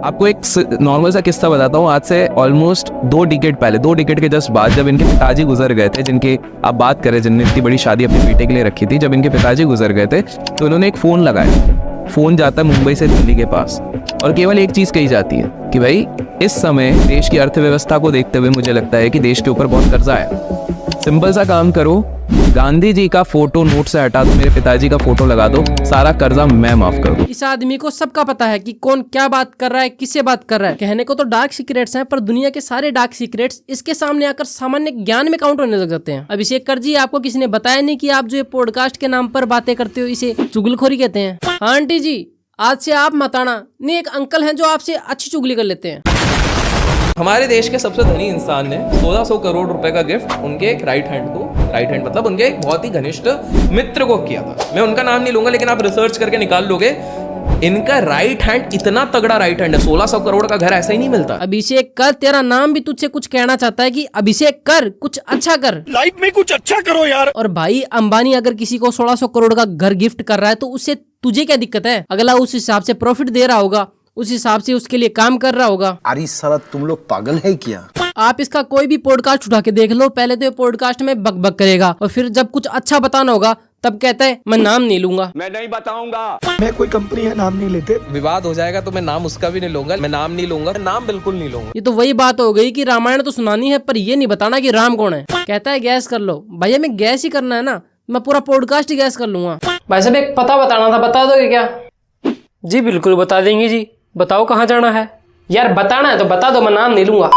आपको एक नॉर्मल सा किस्सा बताता हूँ। आज से ऑलमोस्ट 2 डिकेड पहले, 2 डिकेड के जस्ट बाद, जब इनके पिताजी गुजर गए थे, जिनके आप बात करें, जिनने इतनी बड़ी शादी अपने बेटे के लिए रखी थी, जब इनके पिताजी गुजर गए थे तो इन्होंने एक फ़ोन लगाया। फ़ोन जाता है मुंबई से दिल्ली के पास, और केवल एक चीज़ कही जाती है कि भाई इस समय देश की अर्थव्यवस्था को देखते हुए मुझे लगता है कि देश के ऊपर बहुत कर्जा है। सिंपल सा काम करो, गांधी जी का फोटो नोट से हटा दो, मेरे पिताजी का फोटो लगा दो, सारा कर्जा मैं माफ कर दूं। इस आदमी को सबका पता है कि कौन क्या बात कर रहा है, किससे बात कर रहा है। कहने को तो डार्क सीक्रेट्स हैं, पर दुनिया के सारे डार्क सीक्रेट्स इसके सामने आकर सामान्य ज्ञान में काउंट होने लग जाते हैं। अभिषेक कर जी, आपको किसी ने बताया नहीं कि आप जो ये पॉडकास्ट के नाम पर बातें करते हो इसे चुगलखोरी कहते हैं। हाँ आंटी जी, आज से आप मत आना, नहीं एक अंकल हैं जो आपसे अच्छी चुगली कर लेते हैं। हमारे देश के सबसे धनी इंसान ने 1600 करोड़ रुपए का गिफ्ट उनके एक राइट हैंड मतलब उनके एक बहुत ही घनिष्ठ मित्र को किया था। मैं उनका नाम नहीं लूंगा, लेकिन आप रिसर्च करके निकाल लोगे, इनका राइट हैंड इतना तगड़ा राइट हैंड है, 1600 करोड़ का घर ऐसा ही नहीं मिलता। अभिषेक कर, तेरा नाम भी तुझसे कुछ कहना चाहता है कि अभिषेक कर, कुछ अच्छा कर, लाइफ में कुछ अच्छा करो यार। और भाई अंबानी अगर किसी को 1600 करोड़ का घर गिफ्ट कर रहा है तो उससे तुझे क्या दिक्कत है? अगला उस हिसाब से प्रॉफिट दे रहा होगा, उस हिसाब से उसके लिए काम कर रहा होगा। अरे साला तुम लोग पागल है क्या? आप इसका कोई भी पॉडकास्ट उठा के देख लो, पहले तो ये पॉडकास्ट में बक बक करेगा, और फिर जब कुछ अच्छा बताना होगा तब कहता है मैं नाम नहीं लूंगा। मैं नहीं बताऊंगा। मैं कोई कंपनी है नाम नहीं लेते। विवाद हो जाएगा तो मैं नाम उसका भी नहीं लूंगा, मैं नाम नहीं लूंगा, नाम बिल्कुल नहीं लूंगा। ये तो वही बात हो गई कि रामायण तो सुनानी है पर ये नहीं बताना कि राम कौन है। कहता है गैस कर लो। भैया मैं गैस ही करना है ना, मैं पूरा पॉडकास्ट ही गैस कर लूंगा। भाई साहब एक पता बताना था, बता दोगे क्या? जी बिल्कुल बता देंगे जी, बताओ कहाँ जाना है? यार बताना है तो बता दो, मैं नाम नहीं लूंगा।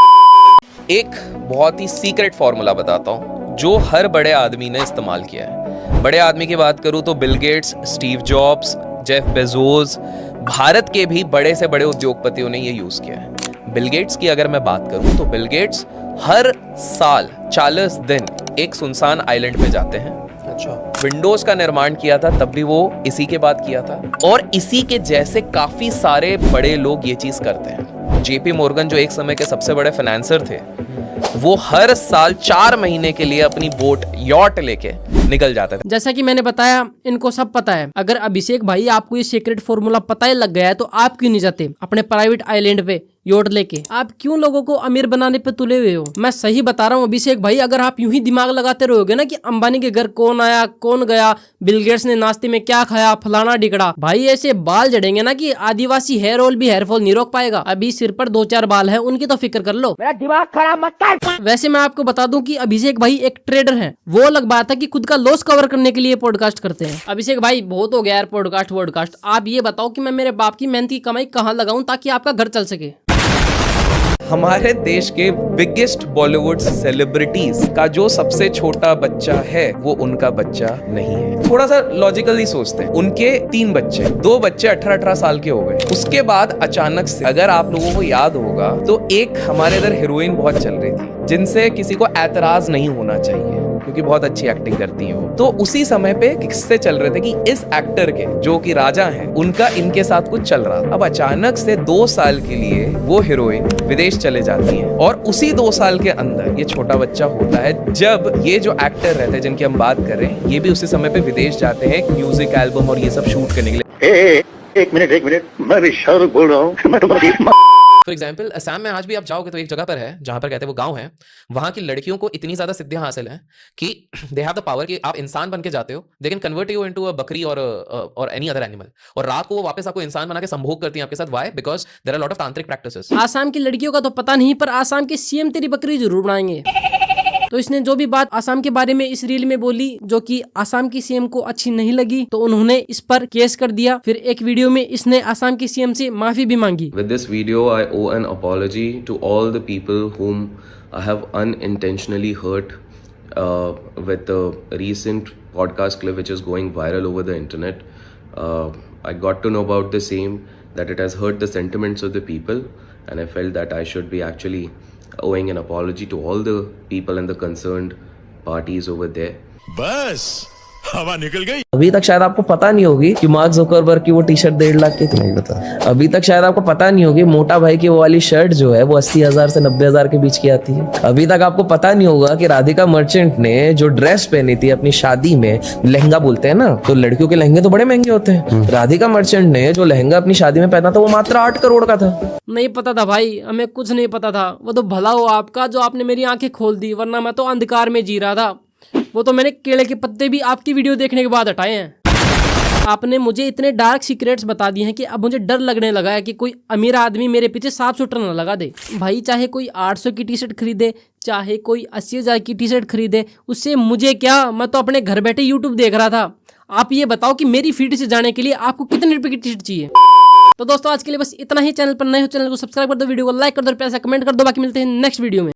एक बहुत ही सीक्रेट फॉर्मूला बताता हूँ जो हर बड़े आदमी ने इस्तेमाल किया है। बड़े आदमी की बात करूँ तो Bill Gates, Steve jobs, Jeff Bezos, Bharat के भी बड़े से बड़े उद्योगपतियों ने ये यूज किया है। बिल गेट्स की अगर मैं बात करूँ तो बिल गेट्स हर साल 40 दिन एक सुनसान आइलैंड पे जाते हैं। अच्छा, विंडोज का निर्माण किया था तब भी वो इसी के बाद किया था, और इसी के जैसे काफी सारे बड़े लोग ये चीज करते हैं। जेपी मॉर्गन जो एक समय के सबसे बड़े फाइनेंसर थे, वो हर साल 4 महीने के लिए अपनी बोट यॉट लेके निकल जाता था। जैसा कि मैंने बताया, इनको सब पता है। अगर अभिषेक भाई आपको ये सीक्रेट फॉर्मूला पता ही लग गया है तो आप क्यों नहीं जाते अपने प्राइवेट आइलैंड पे योट लेके? आप क्यों लोगों को अमीर बनाने पे तुले हुए हो? मैं सही बता रहा हूँ अभिषेक भाई, अगर आप यूं ही दिमाग लगाते रहोगे ना कि अंबानी के घर कौन आया कौन गया, बिल गेट्स ने नाश्ते में क्या खाया, फलाना डिगड़ा, भाई ऐसे बाल जड़ेंगे ना कि आदिवासी हेयर ऑयल भी हेयर फॉल नहीं रोक पाएगा। अभी सिर पर 2-4 बाल है, उनकी तो फिक्र कर लो, मेरा दिमाग खराब मत कर। वैसे मैं आपको बता दूं कि अभिषेक भाई एक ट्रेडर हैं। वो अलग बात है कि खुद का लॉस कवर करने के लिए पॉडकास्ट करते हैं। अभिषेक भाई बहुत हो गया यार पॉडकास्ट। आप ये बताओ कि मैं मेरे बाप की मेहनत की कमाई कहाँ लगाऊं ताकि आपका घर चल सके? हमारे देश के बिगेस्ट बॉलीवुड सेलिब्रिटीज का जो सबसे छोटा बच्चा है वो उनका बच्चा नहीं है। थोड़ा सा लॉजिकली सोचते हैं, उनके 3 बच्चे, 2 बच्चे 18-18 साल के हो गए। उसके बाद अचानक से, अगर आप लोगों को याद होगा तो एक हमारे इधर हीरोइन बहुत चल रही थी जिनसे किसी को ऐतराज नहीं होना चाहिए क्योंकि बहुत अच्छी एक्टिंग करती है वो। तो उसी समय पे किस्से चल रहे थे कि इस एक्टर के जो कि राजा हैं, उनका इनके साथ कुछ चल रहा था। अब अचानक से 2 साल के लिए वो हीरोइन विदेश चले जाती है, और उसी 2 साल के अंदर ये छोटा बच्चा होता है। जब ये जो एक्टर रहते हैं जिनकी हम बात कर रहे हैं, ये भी उसी समय पे विदेश जाते हैं म्यूजिक एल्बम और ये सब शूट करने के लिए। एक मिनट, मैं भी शाहरुख बोल रहा हूँ। मैं तुम्हारी फॉर एग्जाम्पल असम में आज भी आप जाओगे तो एक जगह पर है जहां पर कहते हैं वो गांव है, वहां की लड़कियों को इतनी ज्यादा सिद्धियां हासिल हैं कि दे हैव द पावर कि आप इंसान बन के जाते हो, they can convert you into a बकरी और एनी अदर एनिमल, और रात को वो वापस आपको इंसान बना के संभोग करती हैं आपके साथ। Why? Because there are lot of tantric practices. Assam की लड़कियों का तो पता नहीं, पर आसाम के सीएम तेरी बकरी जरूर बनाएंगे। तो इसने जो भी बात आसाम के बारे में इस रील में बोली जो कि आसाम की सीएम को अच्छी नहीं लगी, तो उन्होंने इस पर केस कर दिया। फिर एक वीडियो में इसने आसाम की सीएम से माफी भी मांगी। With this video, I owe an apology to all the people whom I have unintentionally hurt with the recent podcast clip which is going viral over the internet. I got to know about the same, that it has hurt the sentiments of the people, and I felt that I should be actually owing an apology to all the people and the concerned parties over there. बस हवा निकल गई। अभी तक शायद आपको पता नहीं होगी कि मार्क जुकरबर्ग की वो टी शर्ट 1.5 लाख की थी। नहीं पता। अभी तक शायद आपको पता नहीं होगी मोटा भाई की वो वाली शर्ट जो है वो 80,000 से 90,000 के बीच की आती है। अभी तक आपको पता नहीं होगा कि राधिका मर्चेंट ने जो ड्रेस पहनी थी अपनी शादी में, लहंगा बोलते हैं ना, तो लड़कियों के लहंगे तो बड़े महंगे होते हैं। राधिका मर्चेंट ने जो लहंगा अपनी शादी में पहना था वो मात्र 8 करोड़ का था। नहीं पता था भाई, हमें कुछ नहीं पता था। वो तो भला हो आपका जो आपने मेरी आंखें खोल दी, वरना मैं तो अंधकार में जी रहा था। वो तो मैंने केले के पत्ते भी आपकी वीडियो देखने के बाद हटाए हैं। आपने मुझे इतने डार्क सीक्रेट्स बता दिए हैं कि अब मुझे डर लगने लगा है कि कोई अमीर आदमी मेरे पीछे साफ सुथरा न लगा दे। भाई चाहे कोई 800 की टी शर्ट खरीदे, चाहे कोई 80,000 की टी शर्ट खरीदे, उससे मुझे क्या, मैं तो अपने घर बैठे यूट्यूब देख रहा था। आप ये बताओ कि मेरी फीड से जाने के लिए आपको कितने रुपए की टी शर्ट चाहिए। तो दोस्तों आज के लिए बस इतना ही। चैनल पर नए हो चैनल को सब्सक्राइब कर दो, वीडियो को लाइक कर दो, प्यारा सा कमेंट कर दो। बाकी मिलते हैं नेक्स्ट वीडियो में।